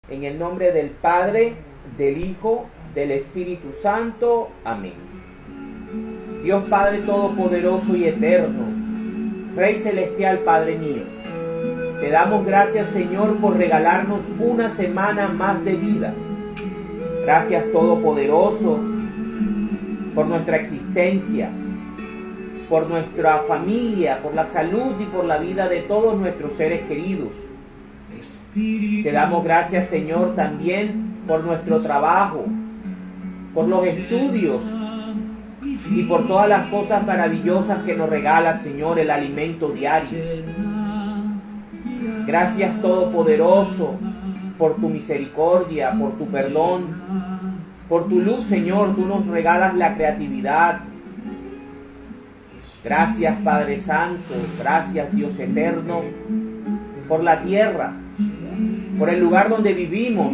En el nombre del Padre, del Hijo, del Espíritu Santo. Amén. Dios Padre Todopoderoso y Eterno, Rey Celestial, Padre mío, te damos gracias, Señor, por regalarnos una semana más de vida. Gracias, Todopoderoso, por nuestra existencia, por nuestra familia, por la salud y por la vida de todos nuestros seres queridos. Te damos gracias, Señor, también por nuestro trabajo, por los estudios y por todas las cosas maravillosas que nos regala, Señor, el alimento diario. Gracias, Todopoderoso, por tu misericordia, por tu perdón, por tu luz, Señor. Tú nos regalas la creatividad. Gracias, Padre Santo. Gracias, Dios eterno, por la tierra, por el lugar donde vivimos,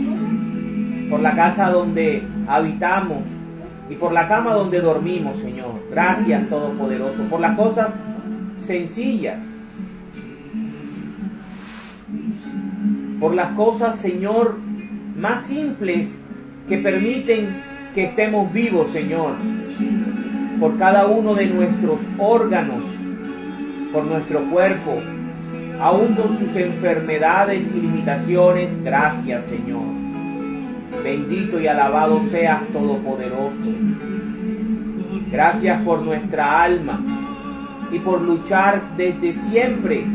por la casa donde habitamos y por la cama donde dormimos, Señor. Gracias, Todopoderoso, por las cosas sencillas, por las cosas, Señor, más simples que permiten que estemos vivos, Señor, por cada uno de nuestros órganos, por nuestro cuerpo, aún con sus enfermedades y limitaciones. Gracias, Señor. Bendito y alabado seas, Todopoderoso. Gracias por nuestra alma y por luchar desde siempre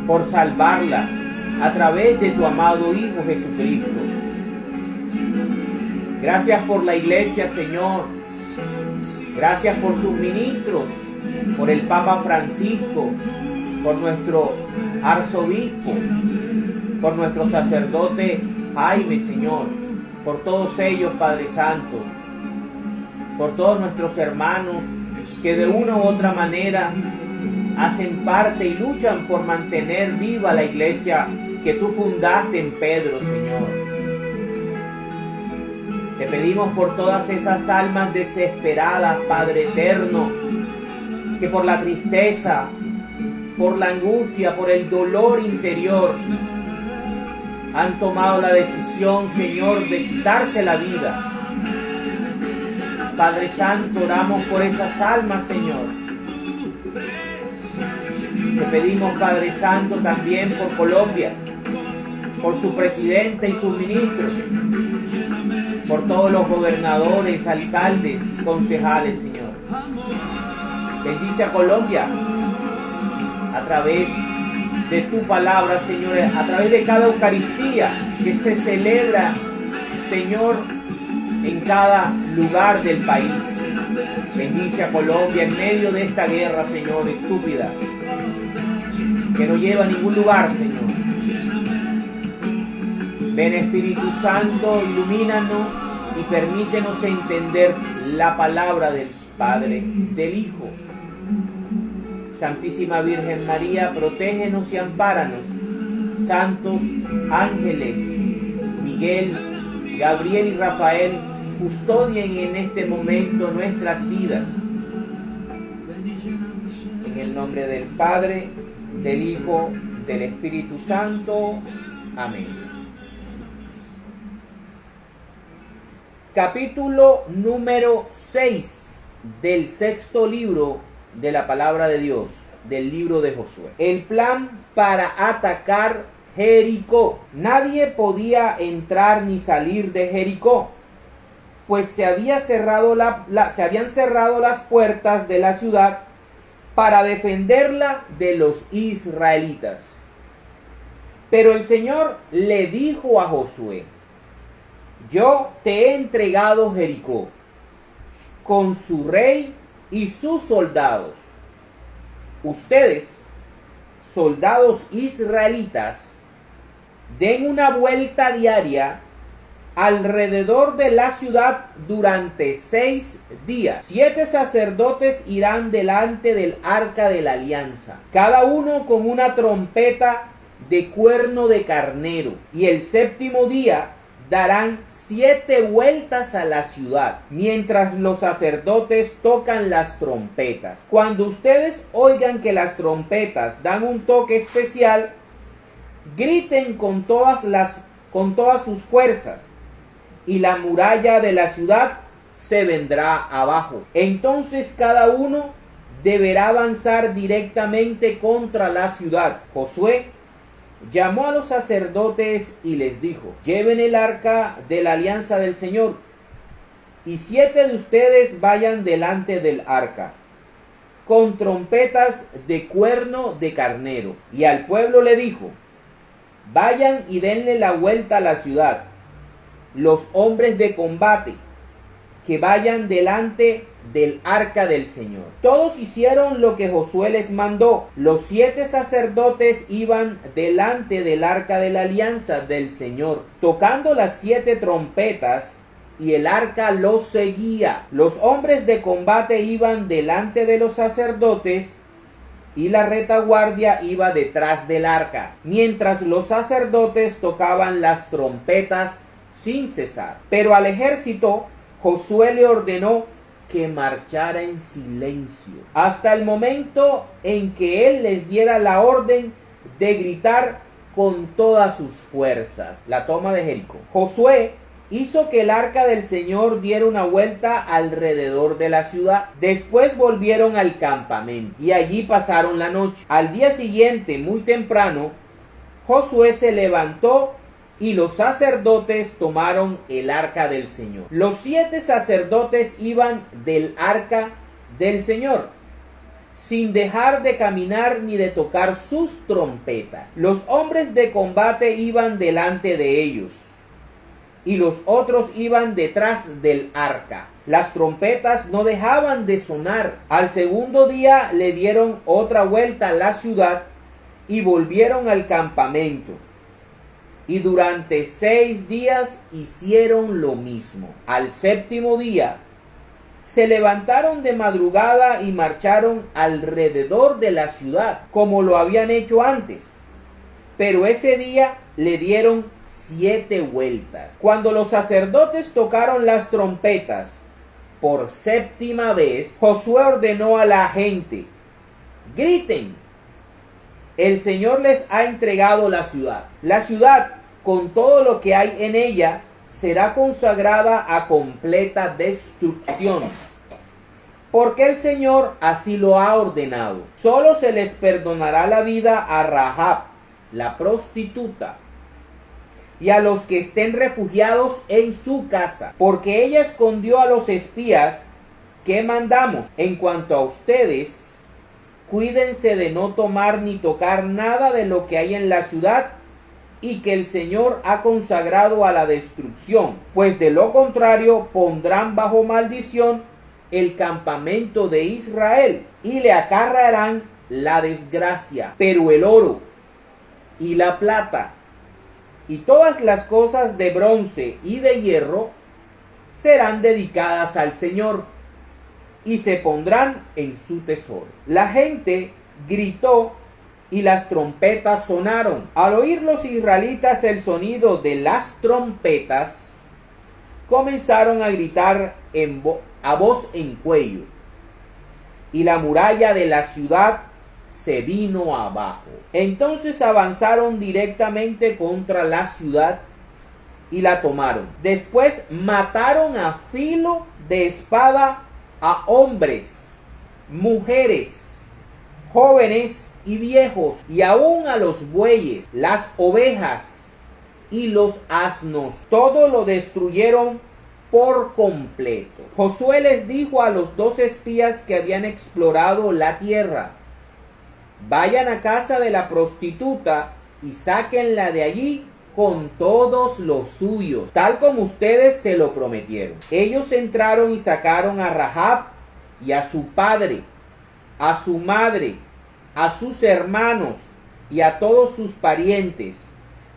por salvarla a través de tu amado Hijo Jesucristo. Gracias por la iglesia, Señor. Gracias por sus ministros, por el Papa Francisco, por nuestro arzobispo, por nuestro sacerdote Jaime, Señor, por todos ellos, Padre Santo, por todos nuestros hermanos que de una u otra manera hacen parte y luchan por mantener viva la iglesia que tú fundaste en Pedro, Señor. Te pedimos por todas esas almas desesperadas, Padre eterno, que por la tristeza, por la angustia, por el dolor interior, han tomado la decisión, Señor, de quitarse la vida. Padre Santo, oramos por esas almas, Señor. Te pedimos, Padre Santo, también por Colombia, por su presidente y sus ministros, por todos los gobernadores, alcaldes y concejales, Señor. Bendice a Colombia a través de tu palabra, Señor, a través de cada Eucaristía que se celebra, Señor, en cada lugar del país. Bendice a Colombia en medio de esta guerra, Señor, estúpida, que no lleva a ningún lugar, Señor. Ven, Espíritu Santo, ilumínanos y permítenos entender la palabra del Padre, del Hijo. Santísima Virgen María, protégenos y ampáranos. Santos ángeles, Miguel, Gabriel y Rafael, custodien en este momento nuestras vidas. En el nombre del Padre, del Hijo, del Espíritu Santo. Amén. Capítulo número 6 del sexto libro de la palabra de Dios, del libro de Josué. El plan para atacar Jericó. Nadie podía entrar ni salir de Jericó, pues se habían cerrado las puertas de la ciudad para defenderla de los israelitas. Pero el Señor le dijo a Josué: yo te he entregado Jericó, con su rey y sus soldados. Ustedes, soldados israelitas, den una vuelta diaria alrededor de la ciudad durante 6 días. 7 sacerdotes irán delante del arca de la alianza, cada uno con una trompeta de cuerno de carnero, y el 7º día darán 7 vueltas a la ciudad, mientras los sacerdotes tocan las trompetas. Cuando ustedes oigan que las trompetas dan un toque especial, griten con todas sus fuerzas, y la muralla de la ciudad se vendrá abajo. Entonces cada uno deberá avanzar directamente contra la ciudad. Josué llamó a los sacerdotes y les dijo: lleven el arca de la alianza del Señor, y 7 de ustedes vayan delante del arca, con trompetas de cuerno de carnero. Y al pueblo le dijo: vayan y denle la vuelta a la ciudad. Los hombres de combate que vayan delante del arca del Señor. Todos hicieron lo que Josué les mandó. Los 7 sacerdotes iban delante del arca de la alianza del Señor, tocando las 7 trompetas, y el arca los seguía. Los hombres de combate iban delante de los sacerdotes, y la retaguardia iba detrás del arca, mientras los sacerdotes tocaban las trompetas sin cesar. Pero al ejército Josué le ordenó que marchara en silencio hasta el momento en que él les diera la orden de gritar con todas sus fuerzas. La toma de Jericó. Josué hizo que el arca del Señor diera una vuelta alrededor de la ciudad. Después volvieron al campamento y allí pasaron la noche. Al día siguiente, muy temprano, Josué se levantó y los sacerdotes tomaron el arca del Señor. Los 7 sacerdotes iban del arca del Señor, sin dejar de caminar ni de tocar sus trompetas. Los hombres de combate iban delante de ellos, y los otros iban detrás del arca. Las trompetas no dejaban de sonar. Al 2º día le dieron otra vuelta a la ciudad y volvieron al campamento. Y durante 6 días hicieron lo mismo. Al 7º día se levantaron de madrugada y marcharon alrededor de la ciudad, como lo habían hecho antes. Pero ese día le dieron 7 vueltas. Cuando los sacerdotes tocaron las trompetas por 7ª vez, Josué ordenó a la gente: griten, el Señor les ha entregado la ciudad. La ciudad, con todo lo que hay en ella, será consagrada a completa destrucción, porque el Señor así lo ha ordenado. Solo se les perdonará la vida a Rahab, la prostituta, y a los que estén refugiados en su casa, porque ella escondió a los espías que mandamos. En cuanto a ustedes, cuídense de no tomar ni tocar nada de lo que hay en la ciudad y que el Señor ha consagrado a la destrucción, pues de lo contrario pondrán bajo maldición el campamento de Israel y le acarrearán la desgracia. Pero el oro y la plata y todas las cosas de bronce y de hierro serán dedicadas al Señor y se pondrán en su tesoro. La gente gritó y las trompetas sonaron. Al oír los israelitas el sonido de las trompetas, comenzaron a gritar a voz en cuello, y la muralla de la ciudad se vino abajo. Entonces avanzaron directamente contra la ciudad y la tomaron. Después mataron a filo de espada a hombres, mujeres, jóvenes y viejos, y aún a los bueyes, las ovejas y los asnos. Todo lo destruyeron por completo. Josué les dijo a los 2 espías que habían explorado la tierra: vayan a casa de la prostituta y sáquenla de allí con todos los suyos, tal como ustedes se lo prometieron. Ellos entraron y sacaron a Rahab y a su padre, a su madre, a sus hermanos y a todos sus parientes,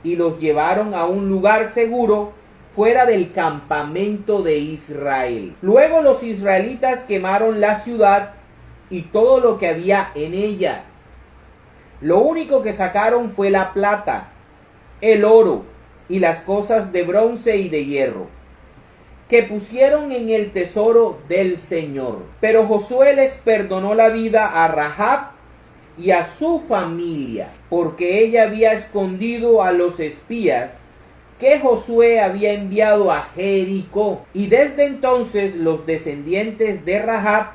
y los llevaron a un lugar seguro fuera del campamento de Israel. Luego los israelitas quemaron la ciudad y todo lo que había en ella. Lo único que sacaron fue la plata, el oro y las cosas de bronce y de hierro, que pusieron en el tesoro del Señor. Pero Josué les perdonó la vida a Rahab y a su familia, porque ella había escondido a los espías que Josué había enviado a Jericó. Y desde entonces los descendientes de Rahab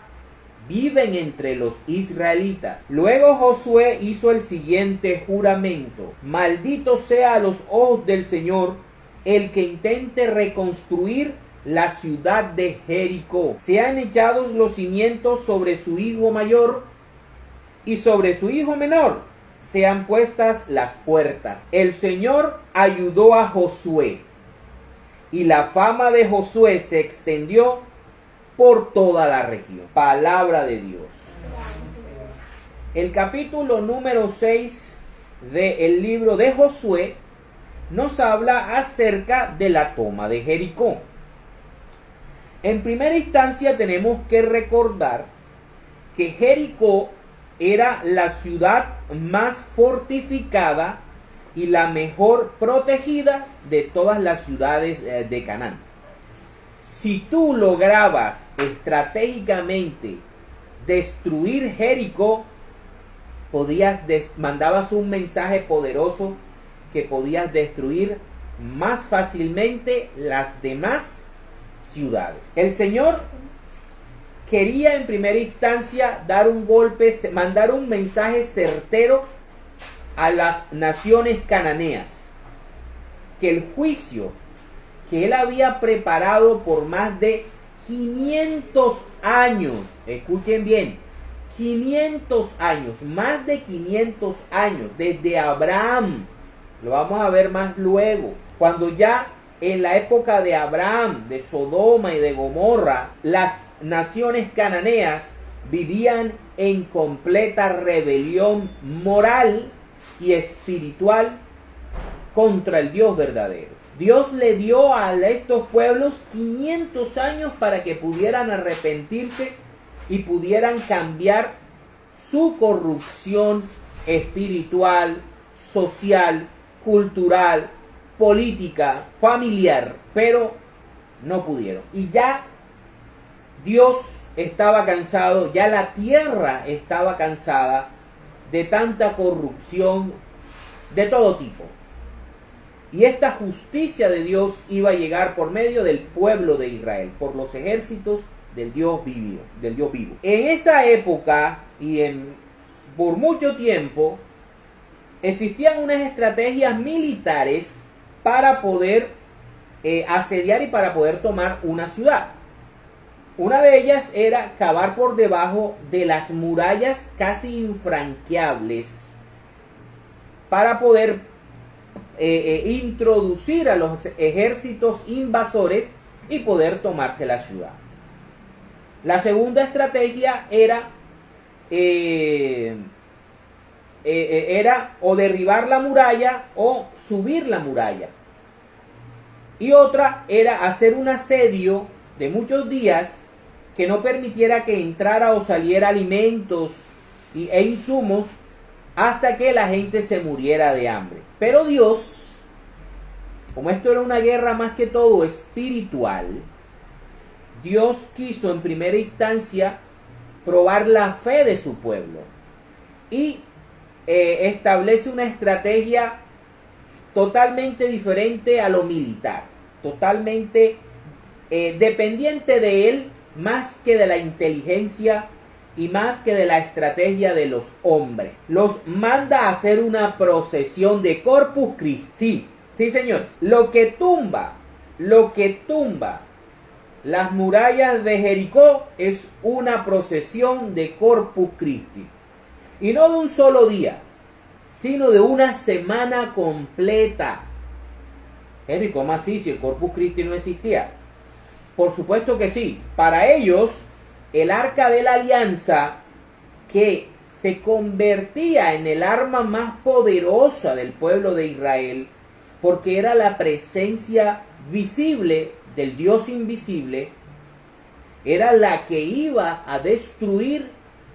viven entre los israelitas. Luego Josué hizo el siguiente juramento: maldito sea a los ojos del Señor el que intente reconstruir la ciudad de Jericó. Sean echados los cimientos sobre su hijo mayor y sobre su hijo menor sean puestas las puertas. El Señor ayudó a Josué y la fama de Josué se extendió por toda la región. Palabra de Dios. El capítulo número 6 del libro de Josué nos habla acerca de la toma de Jericó. En primera instancia tenemos que recordar que Jericó era la ciudad más fortificada y la mejor protegida de todas las ciudades de Canaán. Si tú lograbas estratégicamente destruir Jericó, mandabas un mensaje poderoso que podías destruir más fácilmente las demás ciudades. El Señor quería en primera instancia dar un golpe, mandar un mensaje certero a las naciones cananeas, que el juicio que él había preparado por más de 500 años, escuchen bien, 500 años, más de 500 años, desde Abraham, lo vamos a ver más luego, cuando ya en la época de Abraham, de Sodoma y de Gomorra, las naciones cananeas vivían en completa rebelión moral y espiritual contra el Dios verdadero. Dios le dio a estos pueblos 500 años para que pudieran arrepentirse y pudieran cambiar su corrupción espiritual, social, cultural, política, familiar, pero no pudieron. Y ya Dios estaba cansado, ya la tierra estaba cansada de tanta corrupción de todo tipo. Y esta justicia de Dios iba a llegar por medio del pueblo de Israel, por los ejércitos del Dios vivo, En esa época y por mucho tiempo existían unas estrategias militares para poder asediar y para poder tomar una ciudad. Una de ellas era cavar por debajo de las murallas casi infranqueables para poder introducir a los ejércitos invasores y poder tomarse la ciudad. La segunda estrategia era o derribar la muralla o subir la muralla. Y otra era hacer un asedio de muchos días que no permitiera que entrara o saliera alimentos e insumos hasta que la gente se muriera de hambre. Pero Dios, como esto era una guerra más que todo espiritual, Dios quiso en primera instancia probar la fe de su pueblo y establece una estrategia totalmente diferente a lo militar, totalmente dependiente de él más que de la inteligencia y más que de la estrategia de los hombres. Los manda a hacer una procesión de Corpus Christi. Sí, señores. Lo que tumba las murallas de Jericó es una procesión de Corpus Christi. Y no de un solo día, sino de una semana completa. Henry, ¿cómo así si el Corpus Christi no existía? Por supuesto que sí. Para ellos, el arca de la alianza, que se convertía en el arma más poderosa del pueblo de Israel, porque era la presencia visible del Dios invisible era la que iba a destruir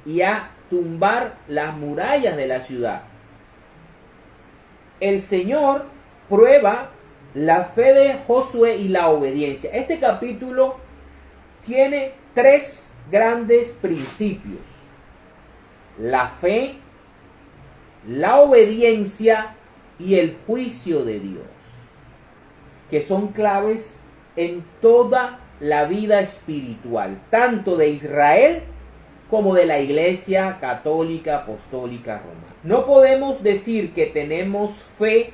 y a tumbar las murallas de la ciudad. El Señor prueba la fe de Josué y la obediencia. Este capítulo tiene tres grandes principios: la fe, la obediencia y el juicio de Dios, que son claves en toda la vida espiritual, tanto de Israel como de la Iglesia católica apostólica romana. No podemos decir que tenemos fe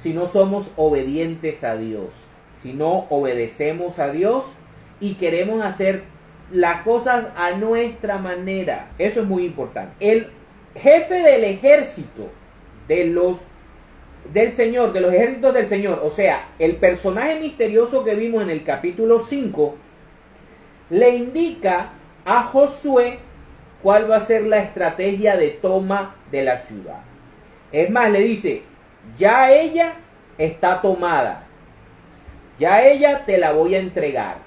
si no somos obedientes a Dios, si no obedecemos a Dios y queremos hacer las cosas a nuestra manera. Eso es muy importante. El jefe del ejército del Señor, de los ejércitos del Señor, o sea, el personaje misterioso que vimos en el capítulo 5, le indica a Josué cuál va a ser la estrategia de toma de la ciudad. Es más, le dice: ya ella está tomada, ya ella te la voy a entregar,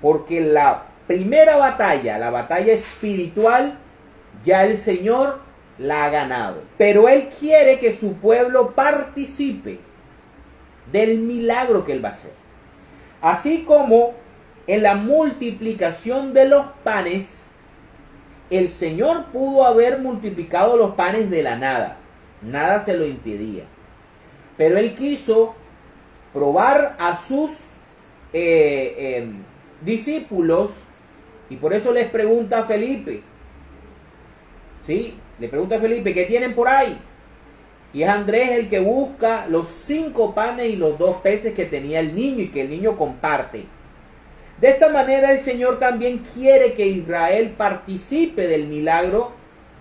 porque la primera batalla, la batalla espiritual, ya el Señor la ha ganado. Pero Él quiere que su pueblo participe del milagro que Él va a hacer. Así como en la multiplicación de los panes, el Señor pudo haber multiplicado los panes de la nada. Nada se lo impedía. Pero Él quiso probar a sus discípulos, y por eso les pregunta a Felipe. ¿Sí? Le pregunta a Felipe: ¿qué tienen por ahí? Y es Andrés el que busca los 5 panes y los 2 peces que tenía el niño y que el niño comparte. De esta manera el Señor también quiere que Israel participe del milagro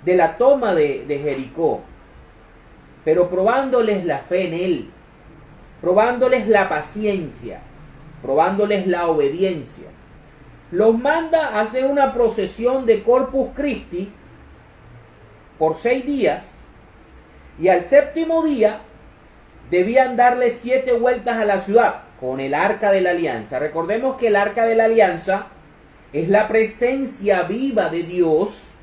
de la toma de Jericó, pero probándoles la fe en Él, probándoles la paciencia, probándoles la obediencia. Los manda a hacer una procesión de Corpus Christi por 6 días, y al 7º día debían darle 7 vueltas a la ciudad con el Arca de la Alianza. Recordemos que el Arca de la Alianza es la presencia viva de Dios,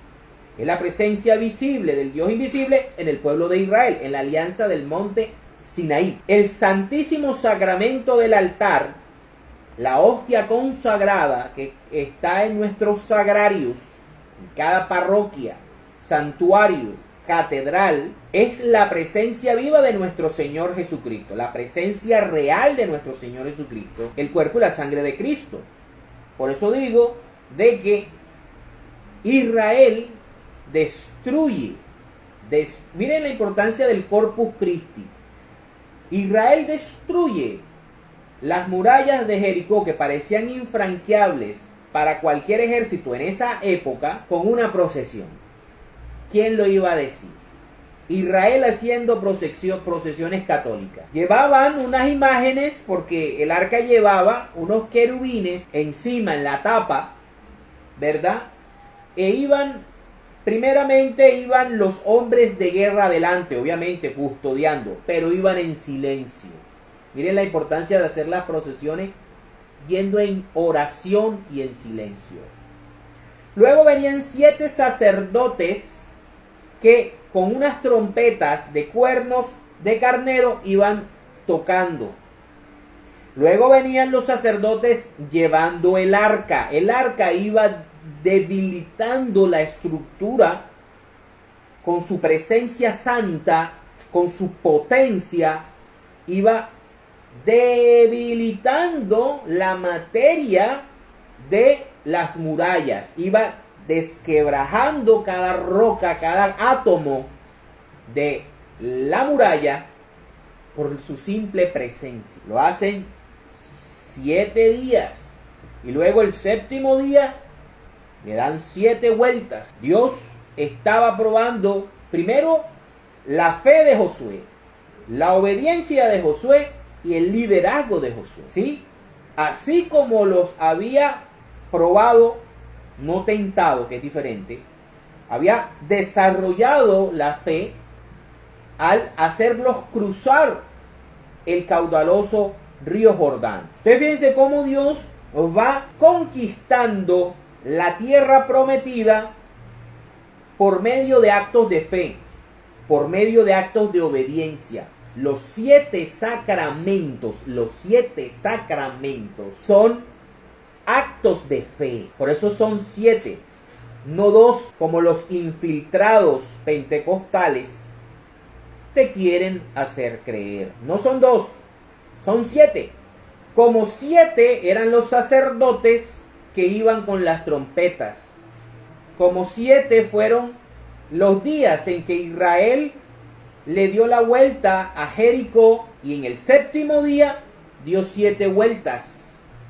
es la presencia visible del Dios invisible en el pueblo de Israel, en la alianza del monte Sinaí. El santísimo sacramento del altar, la hostia consagrada que está en nuestros sagrarios, en cada parroquia, santuario, catedral, es la presencia viva de nuestro Señor Jesucristo, la presencia real de nuestro Señor Jesucristo, el cuerpo y la sangre de Cristo. Por eso digo de que Israel destruye, miren la importancia del Corpus Christi. Israel destruye las murallas de Jericó, que parecían infranqueables para cualquier ejército en esa época, con una procesión. ¿Quién lo iba a decir? Israel haciendo procesiones católicas. Llevaban unas imágenes, porque el arca llevaba unos querubines encima en la tapa, ¿verdad? Primeramente iban los hombres de guerra adelante, obviamente custodiando, pero iban en silencio. Miren la importancia de hacer las procesiones yendo en oración y en silencio. Luego venían 7 sacerdotes que con unas trompetas de cuernos de carnero iban tocando. Luego venían los sacerdotes llevando el arca. El arca iba debilitando la estructura con su presencia santa, con su potencia, iba debilitando la materia de las murallas, iba desquebrajando cada roca, cada átomo de la muralla por su simple presencia. Lo hacen 7 días y luego el 7º día le dan 7 vueltas. Dios estaba probando primero la fe de Josué, la obediencia de Josué y el liderazgo de Josué, ¿sí? Así como los había probado, no tentado, que es diferente, había desarrollado la fe al hacerlos cruzar el caudaloso río Jordán. Entonces fíjense cómo Dios va conquistando la tierra prometida por medio de actos de fe, por medio de actos de obediencia. Los 7 sacramentos son actos de fe. Por eso son 7, no 2, como los infiltrados pentecostales te quieren hacer creer. No son 2, son 7. Como 7 eran los sacerdotes que iban con las trompetas. Como 7 fueron los días en que Israel le dio la vuelta a Jericó, y en el 7º día dio 7 vueltas.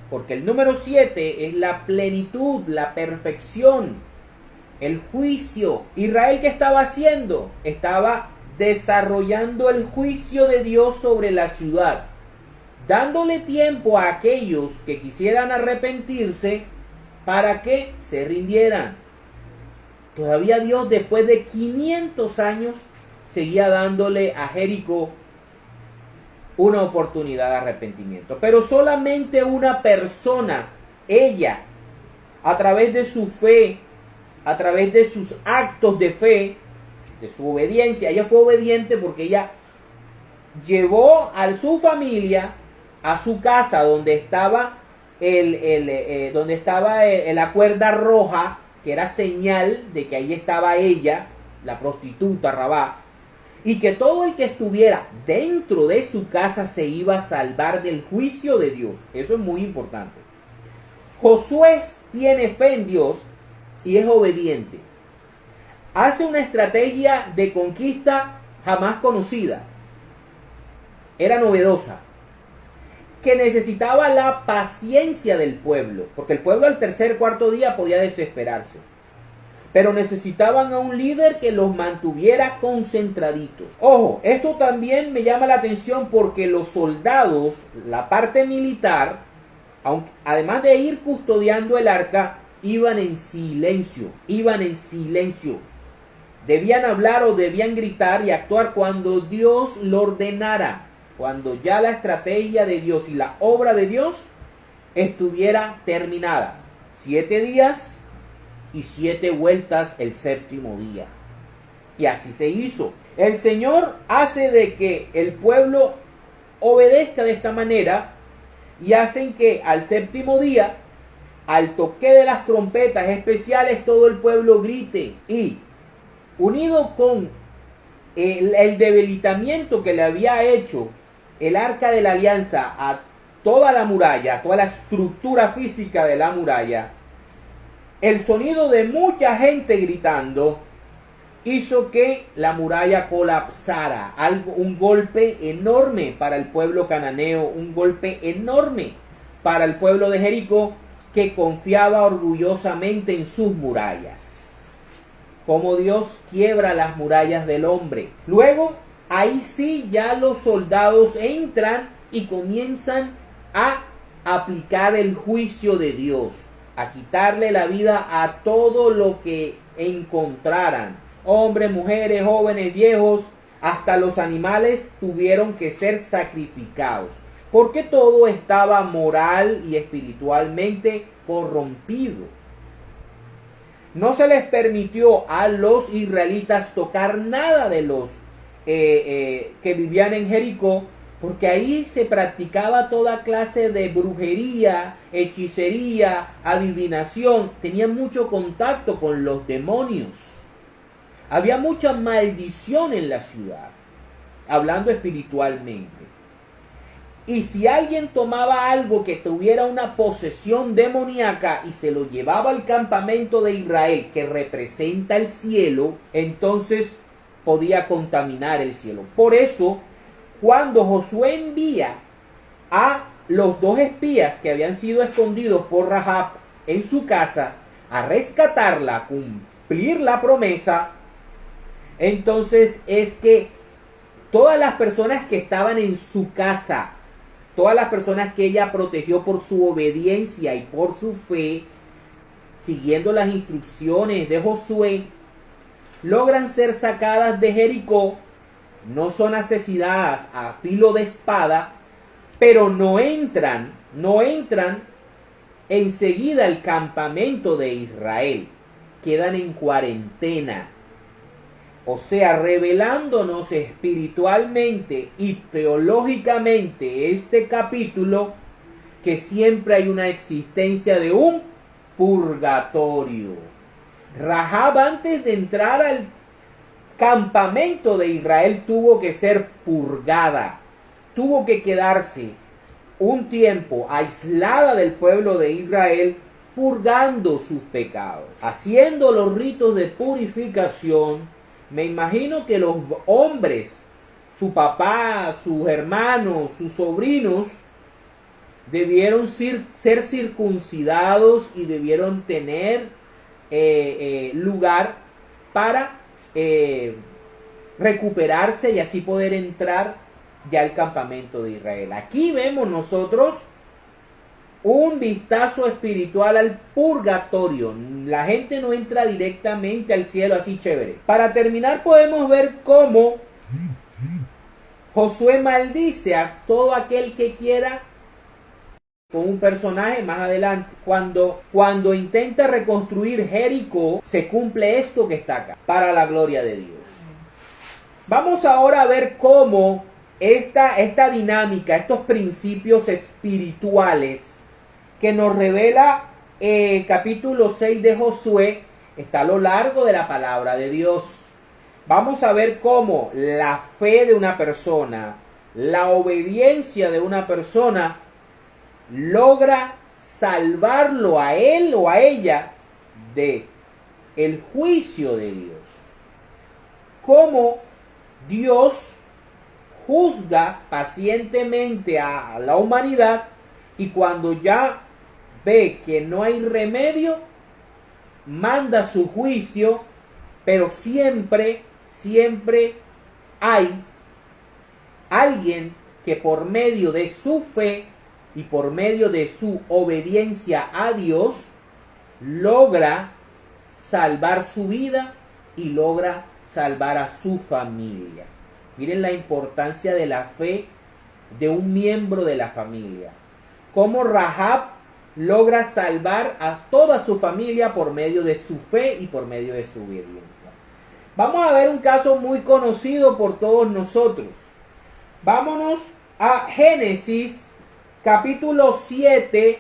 Porque el número 7 es la plenitud, la perfección, el juicio. Israel, ¿qué estaba haciendo? Estaba desarrollando el juicio de Dios sobre la ciudad, dándole tiempo a aquellos que quisieran arrepentirse para que se rindieran. Todavía Dios, después de 500 años, seguía dándole a Jericó una oportunidad de arrepentimiento. Pero solamente una persona, ella, a través de su fe, a través de sus actos de fe, de su obediencia, ella fue obediente porque ella llevó a su familia a su casa donde estaba la cuerda roja, que era señal de que ahí estaba ella, la prostituta Rabá, y que todo el que estuviera dentro de su casa se iba a salvar del juicio de Dios. Eso es muy importante. Josué tiene fe en Dios y es obediente. Hace una estrategia de conquista jamás conocida. Era novedosa, que necesitaba la paciencia del pueblo, porque el pueblo al tercer, cuarto día podía desesperarse. Pero necesitaban a un líder que los mantuviera concentraditos. Ojo, esto también me llama la atención porque los soldados, la parte militar, además de ir custodiando el arca, iban en silencio. Debían hablar o debían gritar y actuar cuando Dios lo ordenara, cuando ya la estrategia de Dios y la obra de Dios estuviera terminada. 7 días y 7 vueltas el 7º día. Y así se hizo. El Señor hace de que el pueblo obedezca de esta manera, y hacen que al 7º día, al toque de las trompetas especiales, todo el pueblo grite. Y unido con el debilitamiento que le había hecho el arca de la alianza a toda la muralla, a toda la estructura física de la muralla, el sonido de mucha gente gritando hizo que la muralla colapsara. Un golpe enorme para el pueblo cananeo, un golpe enorme para el pueblo de Jericó, que confiaba orgullosamente en sus murallas. Como Dios quiebra las murallas del hombre. Luego, ahí sí ya los soldados entran y comienzan a aplicar el juicio de Dios, a quitarle la vida a todo lo que encontraran. Hombres, mujeres, jóvenes, viejos, hasta los animales tuvieron que ser sacrificados, porque todo estaba moral y espiritualmente corrompido. No se les permitió a los israelitas tocar nada de los que vivían en Jericó, porque ahí se practicaba toda clase de brujería, hechicería, adivinación. Tenían mucho contacto con los demonios. Había mucha maldición en la ciudad, hablando espiritualmente. Y si alguien tomaba algo que tuviera una posesión demoníaca y se lo llevaba al campamento de Israel, que representa el cielo, entonces podía contaminar el cielo. Por eso, cuando Josué envía a los 2 espías que habían sido escondidos por Rahab en su casa a rescatarla, a cumplir la promesa, entonces es que todas las personas que estaban en su casa, todas las personas que ella protegió por su obediencia y por su fe, siguiendo las instrucciones de Josué, logran ser sacadas de Jericó. No son asesinadas a filo de espada, pero no entran enseguida al campamento de Israel, quedan en cuarentena. O sea, revelándonos espiritualmente y teológicamente este capítulo, que siempre hay una existencia de un purgatorio. Rahab, antes de entrar al campamento de Israel, tuvo que ser purgada, tuvo que quedarse un tiempo aislada del pueblo de Israel, purgando sus pecados, haciendo los ritos de purificación. Me imagino que los hombres, su papá, sus hermanos, sus sobrinos, debieron ser circuncidados y debieron tener lugar para recuperarse y así poder entrar ya al campamento de Israel. Aquí vemos nosotros un vistazo espiritual al purgatorio. La gente no entra directamente al cielo así chévere. Para terminar, podemos ver cómo Josué maldice a todo aquel que quiera, con un personaje más adelante. Cuando intenta reconstruir Jericó, se cumple esto que está acá, para la gloria de Dios. Vamos ahora a ver cómo esta dinámica, estos principios espirituales que nos revela capítulo 6 de Josué, está a lo largo de la palabra de Dios. Vamos a ver cómo la fe de una persona, la obediencia de una persona, logra salvarlo a él o a ella de el juicio de Dios. Cómo Dios juzga pacientemente a la humanidad y cuando ya ve que no hay remedio, manda su juicio, pero siempre hay alguien que por medio de su fe y por medio de su obediencia a Dios logra salvar su vida y logra salvar a su familia. Miren la importancia de la fe de un miembro de la familia. Cómo Rahab logra salvar a toda su familia por medio de su fe y por medio de su obediencia. Vamos a ver un caso muy conocido por todos nosotros. Vámonos a Génesis capítulo 7,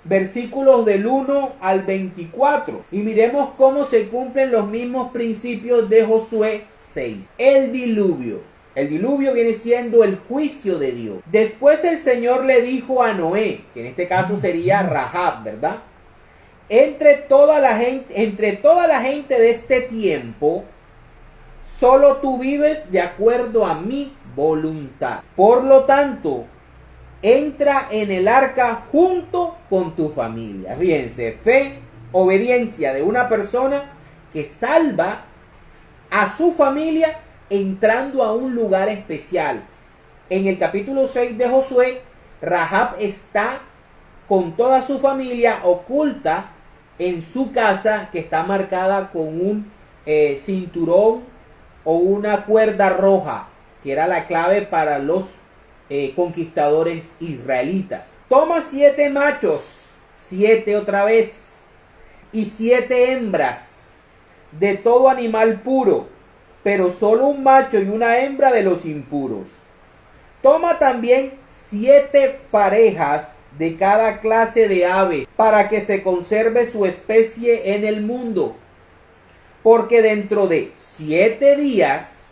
versículos del 1 al 24. Y miremos cómo se cumplen los mismos principios de Josué 6. El diluvio. El diluvio viene siendo el juicio de Dios. Después el Señor le dijo a Noé, que en este caso sería Rahab, ¿verdad? Entre toda la gente de este tiempo, solo tú vives de acuerdo a mi voluntad. Por lo tanto, entra en el arca junto con tu familia. Fíjense, fe, obediencia de una persona que salva a su familia entrando a un lugar especial. En el capítulo 6 de Josué, Rahab está con toda su familia oculta en su casa, que está marcada con un cinturón o una cuerda roja, que era la clave para los conquistadores israelitas. Toma 7 machos, 7 otra vez, y 7 hembras de todo animal puro, pero solo un macho y una hembra de los impuros. Toma también 7 parejas de cada clase de aves, para que se conserve su especie en el mundo. Porque dentro de 7 días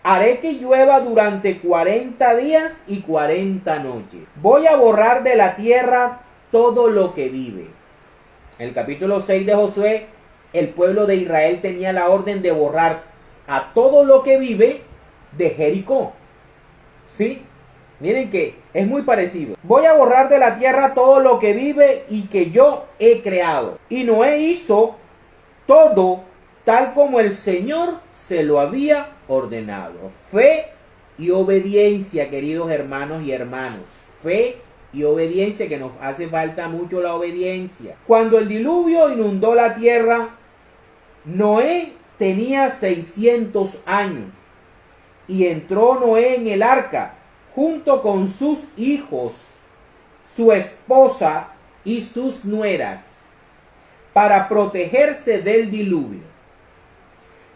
haré que llueva durante 40 días y 40 noches. Voy a borrar de la tierra todo lo que vive. En el capítulo 6 de Josué, el pueblo de Israel tenía la orden de borrar a todo lo que vive de Jericó. ¿Sí? Miren que es muy parecido. Voy a borrar de la tierra todo lo que vive y que yo he creado. Y Noé hizo todo tal como el Señor se lo había ordenado. Fe y obediencia, queridos hermanos y hermanas. Fe y obediencia, que nos hace falta mucho la obediencia. Cuando el diluvio inundó la tierra, Noé tenía 600 años y entró Noé en el arca junto con sus hijos, su esposa y sus nueras, para protegerse del diluvio.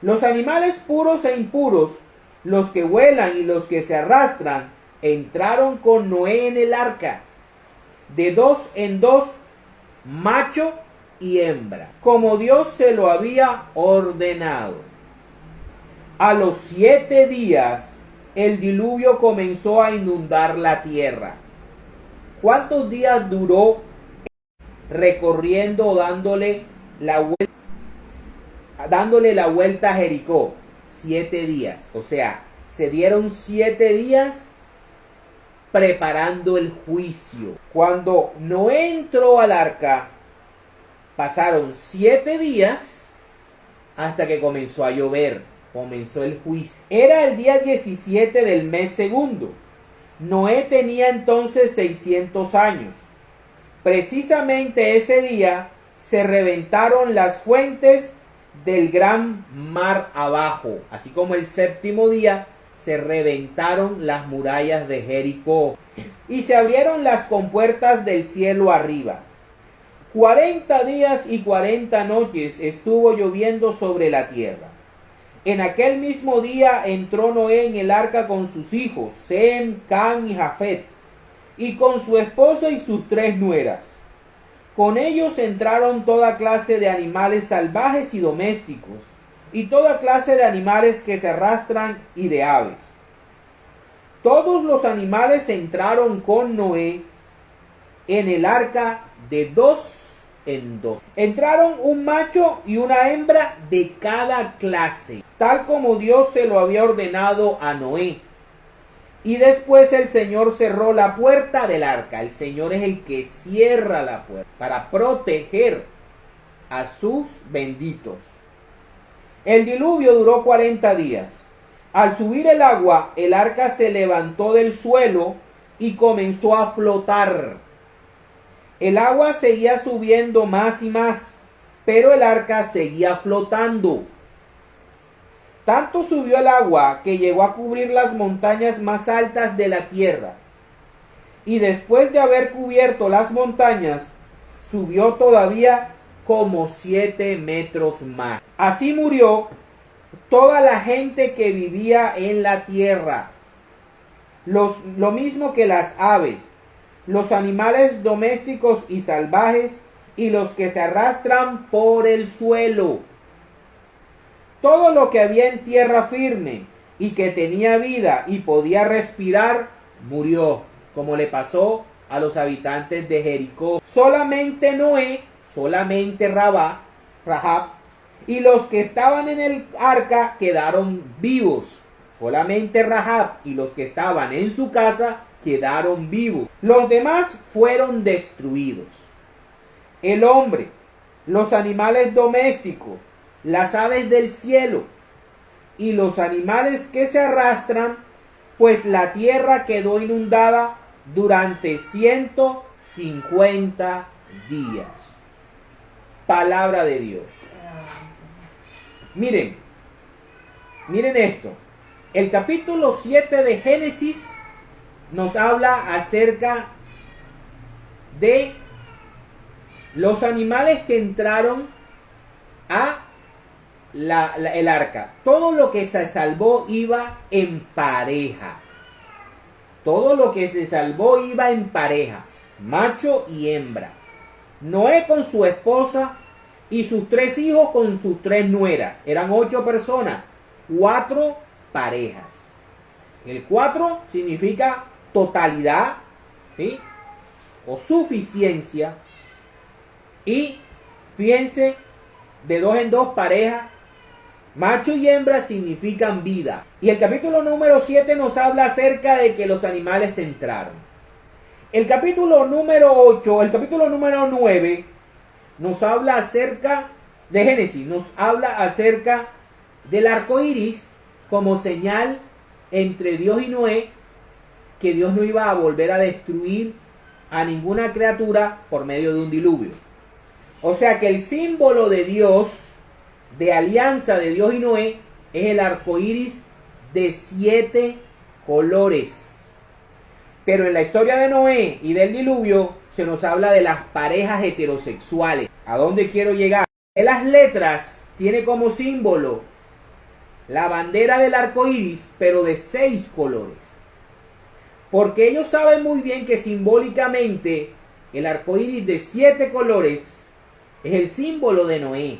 Los animales puros e impuros, los que vuelan y los que se arrastran, entraron con Noé en el arca, de 2 en 2, macho y hembra, como Dios se lo había ordenado. A los 7 días, el diluvio comenzó a inundar la tierra. ¿Cuántos días duró recorriendo, dándole la vuelta a Jericó? 7 días. O sea, se dieron 7 días preparando el juicio. Cuando Noé entró al arca, pasaron 7 días hasta que comenzó a llover. Comenzó el juicio. Era el día 17 del mes segundo. Noé tenía entonces 600 años. Precisamente ese día se reventaron las fuentes del gran mar abajo. Así como el séptimo día se reventaron las murallas de Jericó y se abrieron las compuertas del cielo arriba. 40 días y 40 noches estuvo lloviendo sobre la tierra. En aquel mismo día entró Noé en el arca con sus hijos, Sem, Cam y Jafet, y con su esposa y sus 3 nueras. Con ellos entraron toda clase de animales salvajes y domésticos, y toda clase de animales que se arrastran y de aves. Todos los animales entraron con Noé en el arca de 2 en 2. Entraron un macho y una hembra de cada clase, tal como Dios se lo había ordenado a Noé. Y después el Señor cerró la puerta del arca. El Señor es el que cierra la puerta para proteger a sus benditos. El diluvio duró 40 días. Al subir el agua, el arca se levantó del suelo y comenzó a flotar. El agua seguía subiendo más y más, pero el arca seguía flotando. Tanto subió el agua que llegó a cubrir las montañas más altas de la tierra. Y después de haber cubierto las montañas, subió todavía como 7 metros más. Así murió toda la gente que vivía en la tierra, lo mismo que las aves, los animales domésticos y salvajes, y los que se arrastran por el suelo. Todo lo que había en tierra firme y que tenía vida y podía respirar, murió, como le pasó a los habitantes de Jericó. Solamente Noé, solamente Rahab, y los que estaban en el arca quedaron vivos. Solamente Rahab y los que estaban en su casa quedaron vivos. Los demás fueron destruidos. El hombre, los animales domésticos, las aves del cielo y los animales que se arrastran, pues la tierra quedó inundada durante 150 días. Palabra de Dios. Miren esto. El capítulo 7 de Génesis nos habla acerca de los animales que entraron a el arca. Todo lo que se salvó iba en pareja. Todo lo que se salvó iba en pareja, macho y hembra. Noé con su esposa y sus 3 hijos con sus 3 nueras. Eran 8 personas, 4 parejas. El 4 significa totalidad, ¿sí?, o suficiencia. Y fíjense, de 2 en 2 parejas, macho y hembra significan vida. Y el capítulo número 7 nos habla acerca de que los animales entraron. El capítulo número 8, el capítulo número 9 nos habla acerca de Génesis, nos habla acerca del arco iris como señal entre Dios y Noé, que Dios no iba a volver a destruir a ninguna criatura por medio de un diluvio. O sea que el símbolo de Dios, de alianza de Dios y Noé, es el arco iris de 7 colores. Pero en la historia de Noé y del diluvio se nos habla de las parejas heterosexuales. ¿A dónde quiero llegar? En las letras tiene como símbolo la bandera del arco iris, pero de 6 colores. Porque ellos saben muy bien que simbólicamente el arco iris de 7 colores es el símbolo de Noé.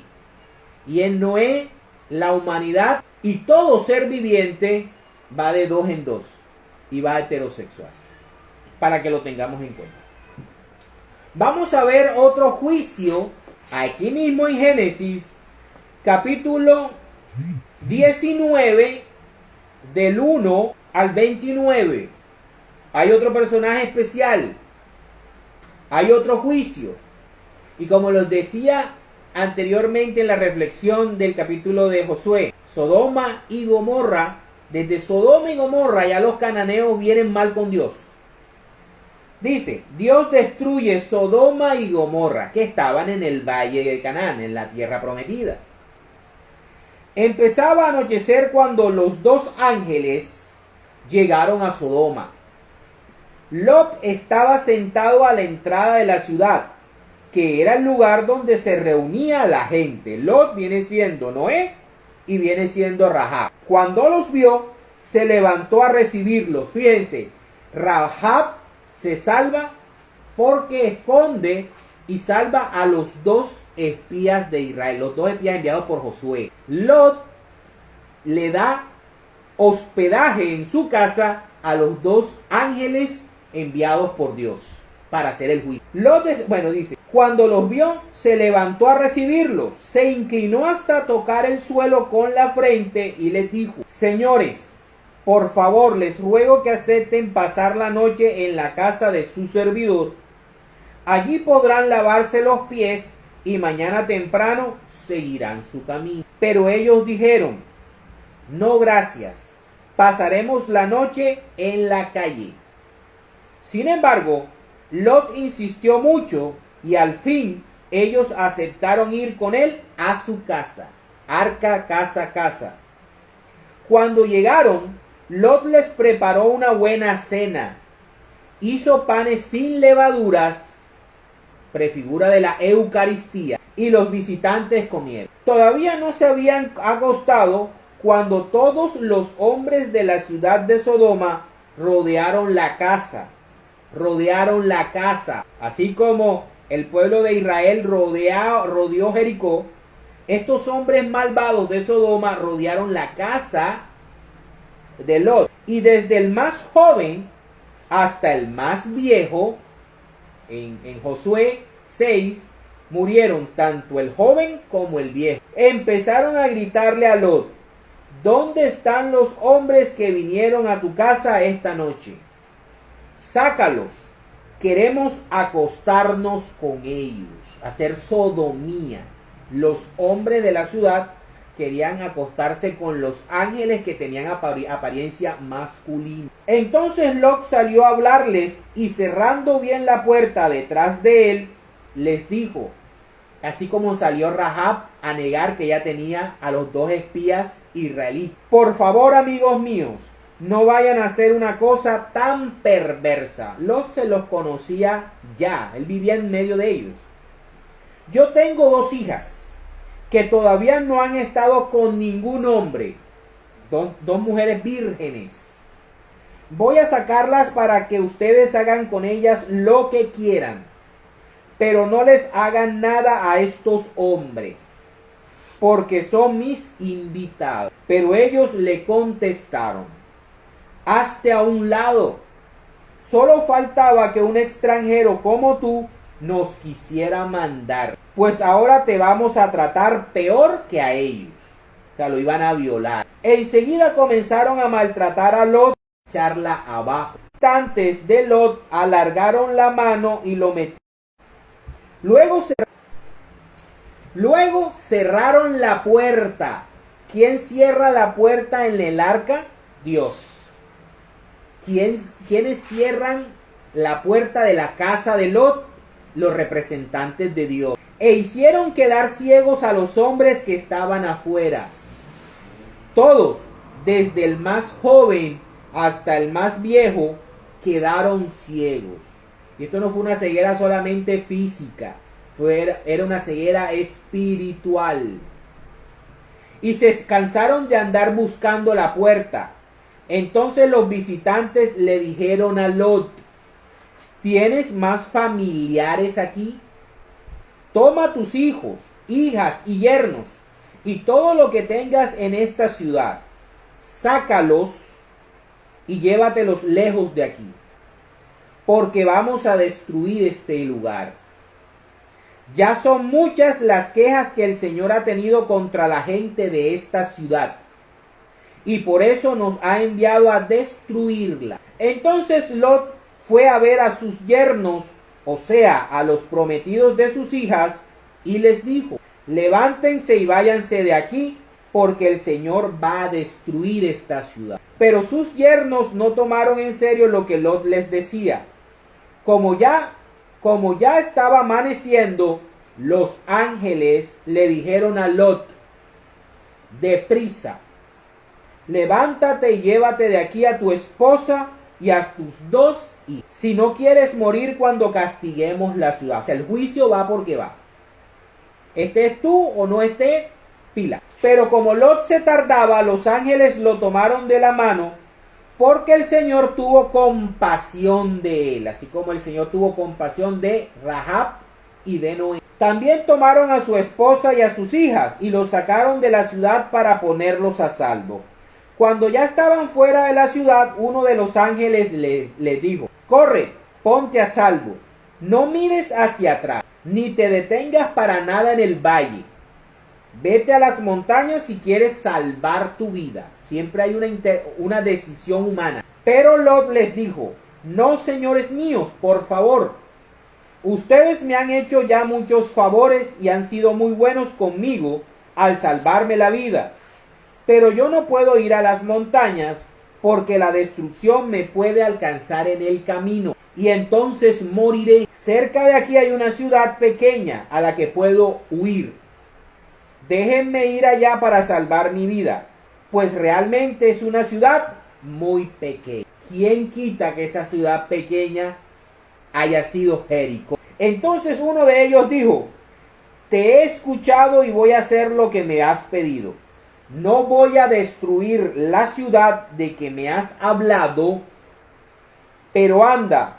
Y en Noé la humanidad y todo ser viviente va de 2 en 2 y va heterosexual. Para que lo tengamos en cuenta. Vamos a ver otro juicio aquí mismo en Génesis, capítulo 19, del 1 al 29. Hay otro personaje especial. Hay otro juicio. Y como los decía anteriormente en la reflexión del capítulo de Josué, Sodoma y Gomorra, desde Sodoma y Gomorra ya los cananeos vienen mal con Dios. Dice, Dios destruye Sodoma y Gomorra, que estaban en el valle de Canaán, en la tierra prometida. Empezaba a anochecer cuando los 2 ángeles llegaron a Sodoma. Lot estaba sentado a la entrada de la ciudad, que era el lugar donde se reunía la gente. Lot viene siendo Noé y viene siendo Rahab. Cuando los vio, se levantó a recibirlos. Fíjense, Rahab se salva porque esconde y salva a los 2 espías de Israel, los 2 espías enviados por Josué. Lot le da hospedaje en su casa a los 2 ángeles enviados por Dios para hacer el juicio. Lot, dice, cuando los vio, se levantó a recibirlos, se inclinó hasta tocar el suelo con la frente y les dijo, señores, por favor, les ruego que acepten pasar la noche en la casa de su servidor. Allí podrán lavarse los pies y mañana temprano seguirán su camino. Pero ellos dijeron, no gracias, pasaremos la noche en la calle. Sin embargo, Lot insistió mucho y al fin ellos aceptaron ir con él a su casa. Arca, casa, casa. Cuando llegaron, Lot les preparó una buena cena. Hizo panes sin levaduras, prefigura de la Eucaristía, y los visitantes comieron. Todavía no se habían acostado cuando todos los hombres de la ciudad de Sodoma rodearon la casa. Rodearon la casa. Así como el pueblo de Israel rodeó Jericó, estos hombres malvados de Sodoma rodearon la casa de Lot. Y desde el más joven hasta el más viejo, en Josué 6, murieron tanto el joven como el viejo. Empezaron a gritarle a Lot, ¿dónde están los hombres que vinieron a tu casa esta noche? Sácalos, queremos acostarnos con ellos, hacer sodomía. Los hombres de la ciudad querían acostarse con los ángeles que tenían apariencia masculina. Entonces Lot salió a hablarles y cerrando bien la puerta detrás de él, les dijo, así como salió Rahab a negar que ya tenía a los 2 espías israelitas, por favor, amigos míos, no vayan a hacer una cosa tan perversa. Lot se los conocía ya, él vivía en medio de ellos. Yo tengo 2 hijas que todavía no han estado con ningún hombre, 2 mujeres vírgenes. Voy a sacarlas para que ustedes hagan con ellas lo que quieran, pero no les hagan nada a estos hombres, porque son mis invitados. Pero ellos le contestaron, hazte a un lado, solo faltaba que un extranjero como tú nos quisiera mandar, pues ahora te vamos a tratar peor que a ellos. O sea, lo iban a violar. Enseguida comenzaron a maltratar a Lot, a echarla abajo. Antes de Lot alargaron la mano y lo metieron. Luego cerraron la puerta. ¿Quién cierra la puerta en el arca? Dios. ¿Quiénes cierran la puerta de la casa de Lot? Los representantes de Dios. E hicieron quedar ciegos a los hombres que estaban afuera. Todos, desde el más joven hasta el más viejo, quedaron ciegos. Y esto no fue una ceguera solamente física, era una ceguera espiritual. Y se cansaron de andar buscando la puerta. Entonces los visitantes le dijeron a Lot: ¿tienes más familiares aquí? Toma tus hijos, hijas y yernos, y todo lo que tengas en esta ciudad, sácalos y llévatelos lejos de aquí, porque vamos a destruir este lugar. Ya son muchas las quejas que el Señor ha tenido contra la gente de esta ciudad, y por eso nos ha enviado a destruirla. Entonces Lot fue a ver a sus yernos, o sea, a los prometidos de sus hijas, y les dijo: levántense y váyanse de aquí, porque el Señor va a destruir esta ciudad. Pero sus yernos no tomaron en serio lo que Lot les decía. Como ya estaba amaneciendo, los ángeles le dijeron a Lot: deprisa, levántate y llévate de aquí a tu esposa y a tus 2 hijos, si no quieres morir cuando castiguemos la ciudad. O sea, el juicio va porque va. Estés tú o no estés, pila. Pero como Lot se tardaba, los ángeles lo tomaron de la mano, porque el Señor tuvo compasión de él, así como el Señor tuvo compasión de Rahab y de Noé. También tomaron a su esposa y a sus hijas y los sacaron de la ciudad para ponerlos a salvo. Cuando ya estaban fuera de la ciudad, uno de los ángeles les dijo: corre, ponte a salvo, no mires hacia atrás, ni te detengas para nada en el valle. Vete a las montañas si quieres salvar tu vida. Siempre hay una decisión humana. Pero Lot les dijo: no, señores míos, por favor. Ustedes me han hecho ya muchos favores y han sido muy buenos conmigo al salvarme la vida. Pero yo no puedo ir a las montañas porque la destrucción me puede alcanzar en el camino y entonces moriré. Cerca de aquí hay una ciudad pequeña a la que puedo huir. Déjenme ir allá para salvar mi vida, pues realmente es una ciudad muy pequeña. ¿Quién quita que esa ciudad pequeña haya sido Jericó? Entonces uno de ellos dijo: te he escuchado y voy a hacer lo que me has pedido. No voy a destruir la ciudad de que me has hablado, pero anda,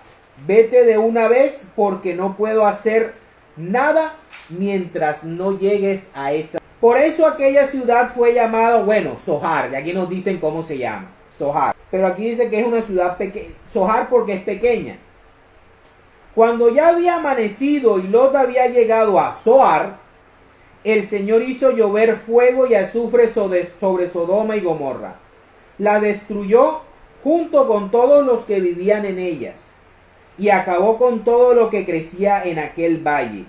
vete de una vez, porque no puedo hacer nada mientras no llegues a esa. Por eso aquella ciudad fue llamada, Zoar, y aquí nos dicen cómo se llama, Zoar. Pero aquí dice que es una ciudad pequeña, Zoar porque es pequeña. Cuando ya había amanecido y Lot había llegado a Zoar, el Señor hizo llover fuego y azufre sobre Sodoma y Gomorra. La destruyó junto con todos los que vivían en ellas, y acabó con todo lo que crecía en aquel valle.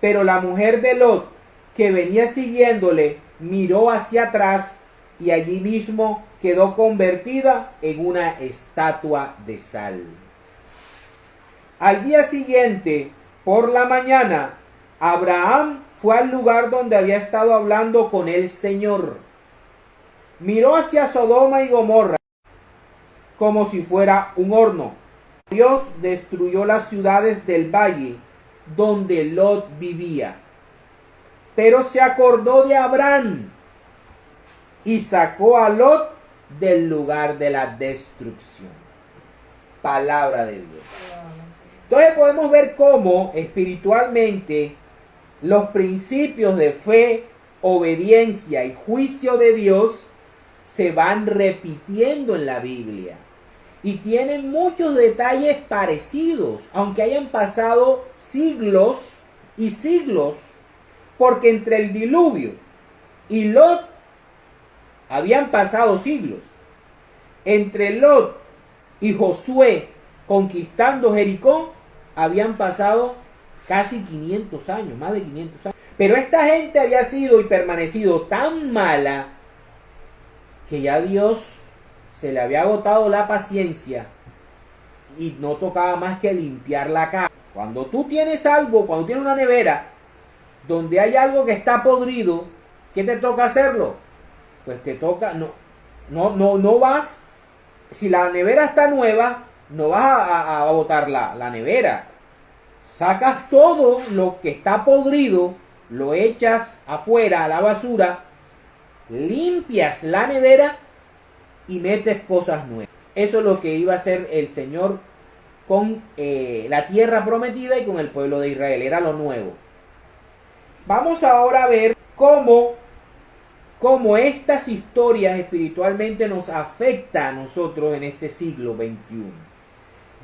Pero la mujer de Lot, que venía siguiéndole, miró hacia atrás y allí mismo quedó convertida en una estatua de sal. Al día siguiente, por la mañana, Abraham fue al lugar donde había estado hablando con el Señor. Miró hacia Sodoma y Gomorra como si fuera un horno. Dios destruyó las ciudades del valle donde Lot vivía. Pero se acordó de Abraham y sacó a Lot del lugar de la destrucción. Palabra de Dios. Entonces podemos ver cómo espiritualmente los principios de fe, obediencia y juicio de Dios se van repitiendo en la Biblia. Y tienen muchos detalles parecidos, aunque hayan pasado siglos y siglos, porque entre el diluvio y Lot habían pasado siglos. Entre Lot y Josué conquistando Jericó habían pasado casi 500 años, más de 500 años. Pero esta gente había sido y permanecido tan mala que ya Dios se le había agotado la paciencia y no tocaba más que limpiar la casa. Cuando tú tienes algo, cuando tienes una nevera donde hay algo que está podrido, ¿qué te toca hacerlo? Pues te toca, no vas, si la nevera está nueva, no vas a botar la nevera. Sacas todo lo que está podrido, lo echas afuera a la basura, limpias la nevera y metes cosas nuevas. Eso es lo que iba a hacer el Señor con la tierra prometida y con el pueblo de Israel. Era lo nuevo. Vamos ahora a ver cómo estas historias espiritualmente nos afectan a nosotros en este siglo XXI.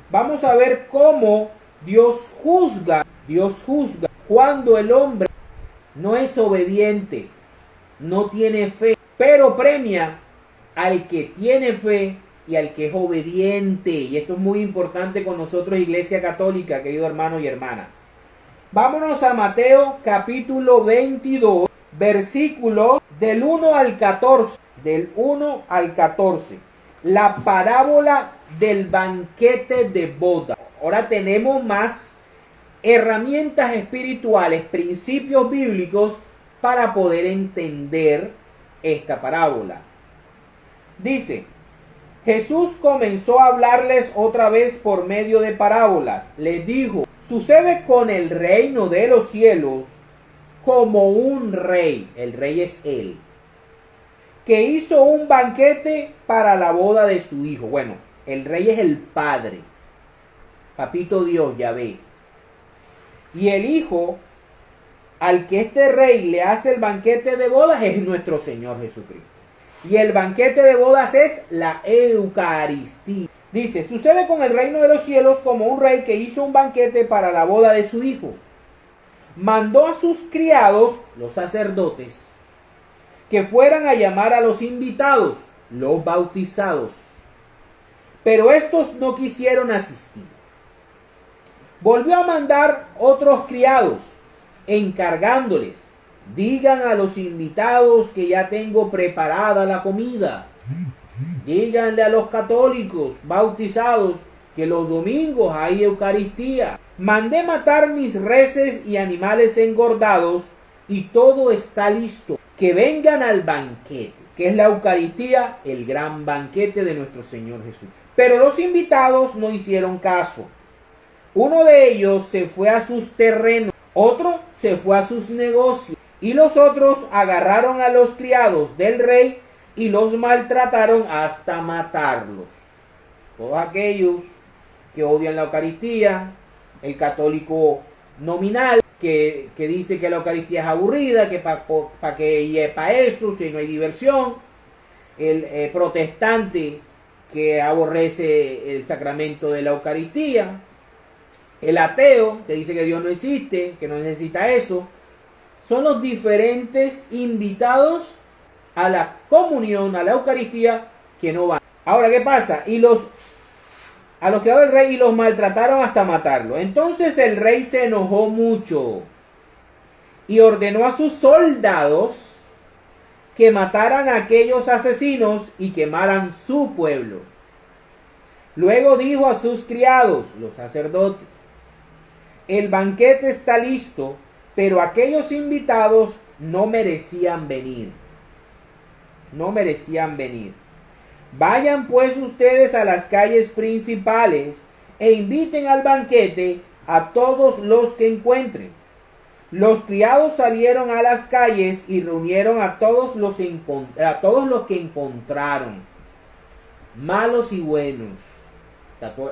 Vamos a ver cómo Dios juzga cuando el hombre no es obediente, no tiene fe, pero premia al que tiene fe y al que es obediente. Y esto es muy importante con nosotros, Iglesia Católica, querido hermano y hermana. Vámonos a Mateo capítulo 22, versículos del 1 al 14. Del 1 al 14. La parábola del banquete de boda. Ahora tenemos más herramientas espirituales, principios bíblicos para poder entender esta parábola. Dice: Jesús comenzó a hablarles otra vez por medio de parábolas. Les dijo: sucede con el reino de los cielos como un rey, el rey es él, que hizo un banquete para la boda de su hijo. Bueno, el rey es el Padre, papito Dios, Yahvé. Y el hijo al que este rey le hace el banquete de bodas es nuestro Señor Jesucristo. Y el banquete de bodas es la Eucaristía. Dice: sucede con el reino de los cielos como un rey que hizo un banquete para la boda de su hijo. Mandó a sus criados, los sacerdotes, que fueran a llamar a los invitados, los bautizados. Pero estos no quisieron asistir. Volvió a mandar otros criados, encargándoles: digan a los invitados que ya tengo preparada la comida. Díganle a los católicos bautizados que los domingos hay Eucaristía. Mandé matar mis reses y animales engordados y todo está listo. Que vengan al banquete, que es la Eucaristía, el gran banquete de nuestro Señor Jesús. Pero los invitados no hicieron caso. Uno de ellos se fue a sus terrenos, otro se fue a sus negocios, y los otros agarraron a los criados del rey y los maltrataron hasta matarlos. Todos aquellos que odian la Eucaristía, el católico nominal que dice que la Eucaristía es aburrida, que para que para eso, si no hay diversión, el protestante que aborrece el sacramento de la Eucaristía, el ateo que dice que Dios no existe, que no necesita eso. Son los diferentes invitados a la comunión, a la Eucaristía, que no van. Ahora, ¿qué pasa? A los criados del rey y los maltrataron hasta matarlo. Entonces el rey se enojó mucho y ordenó a sus soldados que mataran a aquellos asesinos y quemaran su pueblo. Luego dijo a sus criados, los sacerdotes: el banquete está listo, pero aquellos invitados no merecían venir. No merecían venir. Vayan pues ustedes a las calles principales e inviten al banquete a todos los que encuentren. Los criados salieron a las calles y reunieron a todos los que encontraron, malos y buenos.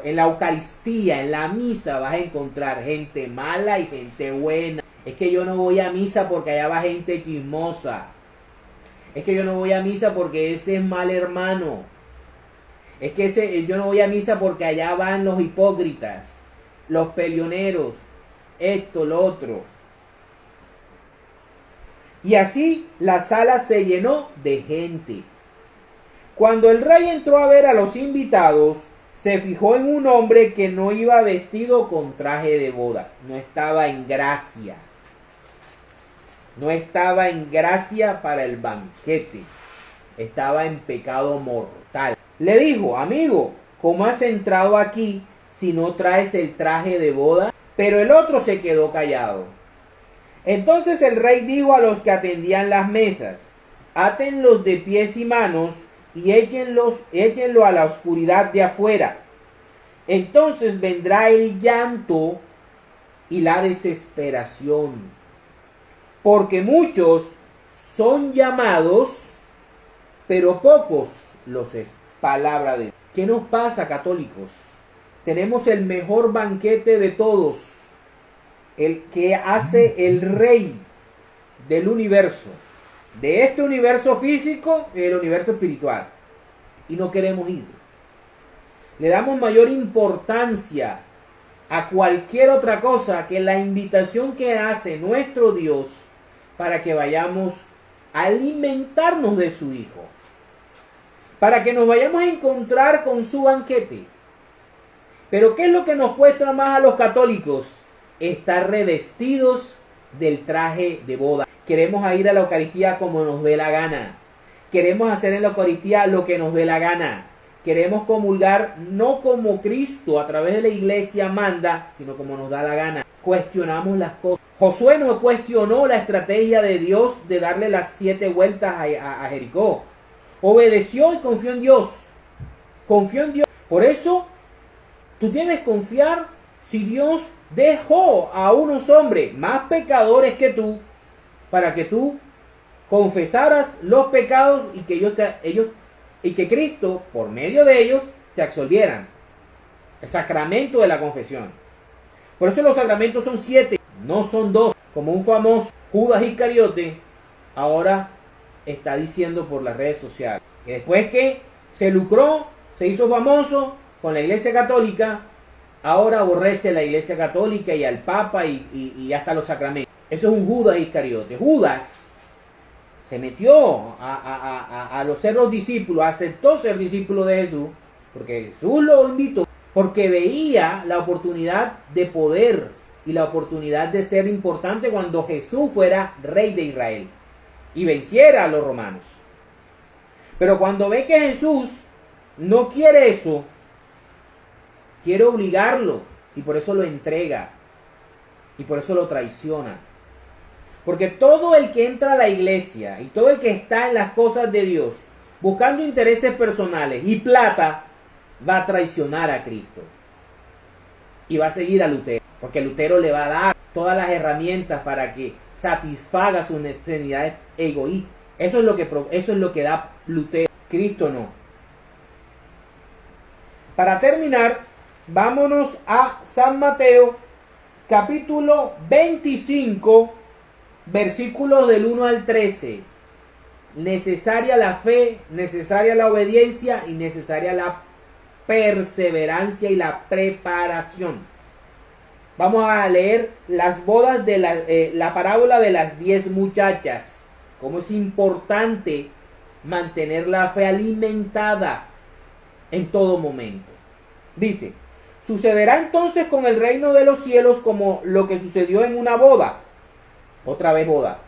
En la Eucaristía, en la misa, vas a encontrar gente mala y gente buena. Es que yo no voy a misa porque allá va gente chismosa. Es que yo no voy a misa porque ese es mal hermano. Es que yo no voy a misa porque allá van los hipócritas, los peleoneros, esto, lo otro. Y así la sala se llenó de gente. Cuando el rey entró a ver a los invitados, se fijó en un hombre que no iba vestido con traje de boda. No estaba en gracia. No estaba en gracia para el banquete. Estaba en pecado mortal. Le dijo: amigo, ¿cómo has entrado aquí si no traes el traje de boda? Pero el otro se quedó callado. Entonces el rey dijo a los que atendían las mesas: átenlos de pies y manos y échenlo a la oscuridad de afuera. entonces vendrá el llanto y la desesperación, porque muchos son llamados, pero pocos los es. Palabra de Dios. ¿Qué nos pasa, católicos? Tenemos el mejor banquete de todos, el que hace el rey del universo, de este universo físico y del universo espiritual, y no queremos ir. Le damos mayor importancia a cualquier otra cosa que la invitación que hace nuestro Dios para que vayamos a alimentarnos de su Hijo, para que nos vayamos a encontrar con su banquete. Pero ¿qué es lo que nos cuesta más a los católicos? Estar revestidos del traje de boda. Queremos ir a la Eucaristía como nos dé la gana. Queremos hacer en la Eucaristía lo que nos dé la gana. Queremos comulgar no como Cristo a través de la iglesia manda, sino como nos da la gana. Cuestionamos las cosas. Josué no cuestionó la estrategia de Dios de darle las 7 vueltas a Jericó. Obedeció y confió en Dios. Confió en Dios. Por eso, tú debes confiar si Dios dejó a unos hombres más pecadores que tú para que tú confesaras los pecados y que Cristo, por medio de ellos, te absolvieran. El sacramento de la confesión. Por eso los sacramentos son 7, no son 2. Como un famoso Judas Iscariote ahora está diciendo por las redes sociales. Que después que se lucró, se hizo famoso con la Iglesia Católica, ahora aborrece la Iglesia Católica y al Papa y hasta los sacramentos. Eso es un Judas Iscariote. Judas se metió a los ser los discípulos, aceptó ser discípulo de Jesús, porque Jesús lo invitó, porque veía la oportunidad de poder y la oportunidad de ser importante cuando Jesús fuera rey de Israel y venciera a los romanos. Pero cuando ve que Jesús no quiere eso, quiere obligarlo, y por eso lo entrega, y por eso lo traiciona. Porque todo el que entra a la iglesia y todo el que está en las cosas de Dios buscando intereses personales y plata, va a traicionar a Cristo. Y va a seguir a Lutero. Porque Lutero le va a dar todas las herramientas para que satisfaga sus necesidades egoístas. Eso es lo que da Lutero. Cristo no. Para terminar, vámonos a San Mateo, capítulo 25, versículos del 1 al 13. Necesaria la fe, necesaria la obediencia y necesaria la perseverancia y la preparación. Vamos a leer las bodas de la parábola de las 10 muchachas. Cómo es importante mantener la fe alimentada en todo momento. Dice: sucederá entonces con el reino de los cielos como lo que sucedió en una boda. Otra vez boda.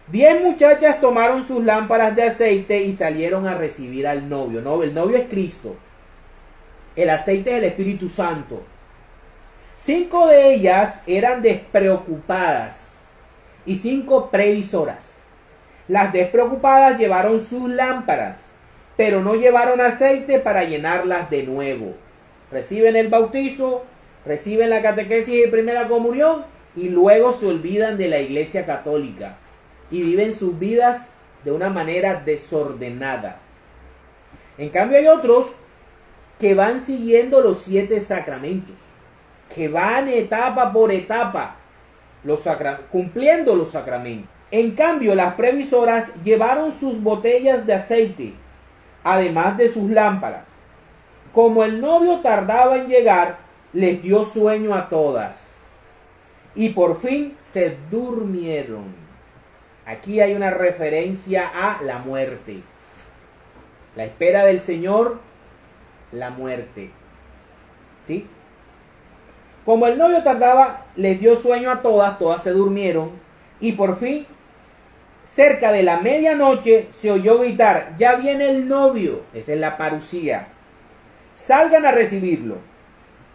10 muchachas tomaron sus lámparas de aceite y salieron a recibir al novio. No, el novio es Cristo. El aceite es el Espíritu Santo. 5 de ellas eran despreocupadas y 5 previsoras. Las despreocupadas llevaron sus lámparas, pero no llevaron aceite para llenarlas de nuevo. Reciben el bautizo, reciben la catequesis de primera comunión y luego se olvidan de la Iglesia Católica y viven sus vidas de una manera desordenada. En cambio hay otros que van siguiendo los 7 sacramentos, que van etapa por etapa cumpliendo los sacramentos. En cambio, las previsoras llevaron sus botellas de aceite, además de sus lámparas. Como el novio tardaba en llegar, les dio sueño a todas, y por fin se durmieron. Aquí hay una referencia a la muerte. La espera del Señor, la muerte. ¿Sí? Como el novio tardaba, les dio sueño a todas, todas se durmieron, y por fin, cerca de la medianoche, se oyó gritar: ya viene el novio. Esa es la parusía. Salgan a recibirlo.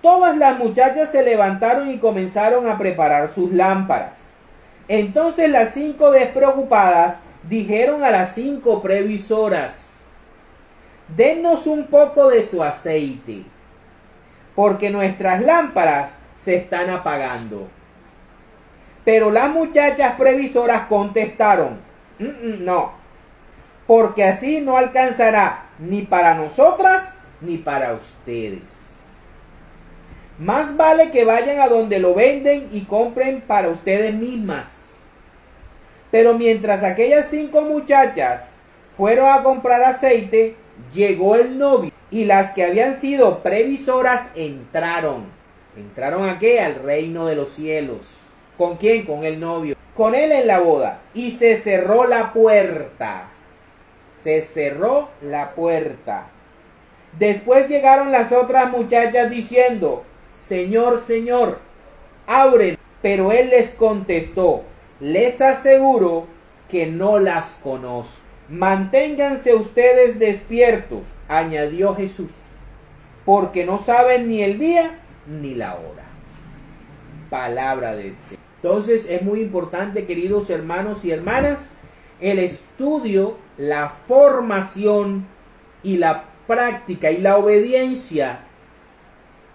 Todas las muchachas se levantaron y comenzaron a preparar sus lámparas. Entonces las 5 despreocupadas dijeron a las 5 previsoras: denos un poco de su aceite, porque nuestras lámparas se están apagando. Pero las muchachas previsoras contestaron, no, porque así no alcanzará ni para nosotras ni para ustedes. Más vale que vayan a donde lo venden y compren para ustedes mismas. Pero mientras aquellas 5 muchachas fueron a comprar aceite, llegó el novio y las que habían sido previsoras entraron. ¿Entraron a qué? Al reino de los cielos. ¿Con quién? Con el novio. Con él en la boda. Y se cerró la puerta. Se cerró la puerta. Después llegaron las otras muchachas diciendo, Señor, Señor, ábrenos. Pero él les contestó, les aseguro que no las conozco. Manténganse ustedes despiertos, añadió Jesús, porque no saben ni el día ni la hora. Palabra de Dios. Entonces es muy importante, queridos hermanos y hermanas, el estudio, la formación y la práctica y la obediencia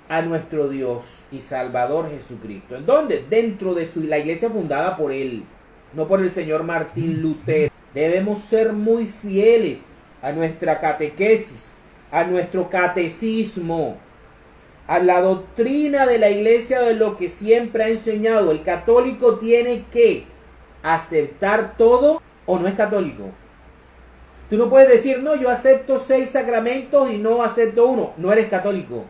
a nuestro Dios y Salvador Jesucristo. ¿En dónde? Dentro de la iglesia fundada por él, no por el señor Martín Lutero. Debemos ser muy fieles a nuestra catequesis, a nuestro catecismo, a la doctrina de la iglesia, de lo que siempre ha enseñado. El católico tiene que aceptar todo o no es católico. Tú no puedes decir, no, yo acepto 6 sacramentos y no acepto uno. No eres católico.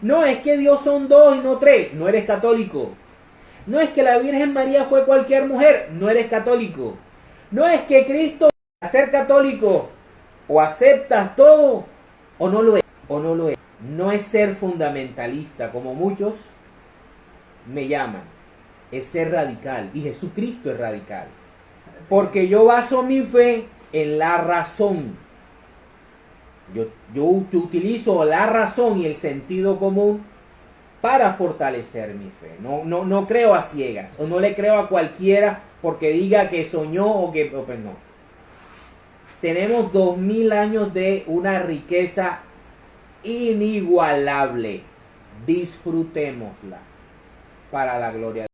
No, es que Dios son 2 y no 3. No eres católico. No es que la Virgen María fue cualquier mujer. No eres católico. No es que Cristo, para ser católico, o aceptas todo o no lo es. O no lo es. No es ser fundamentalista, como muchos me llaman. Es ser radical. Y Jesucristo es radical. Porque yo baso mi fe en la razón. Yo utilizo la razón y el sentido común para fortalecer mi fe. No creo a ciegas. O no le creo a cualquiera porque diga que soñó o que pues no. Tenemos 2000 años de una riqueza inigualable. Disfrutémosla para la gloria de Dios.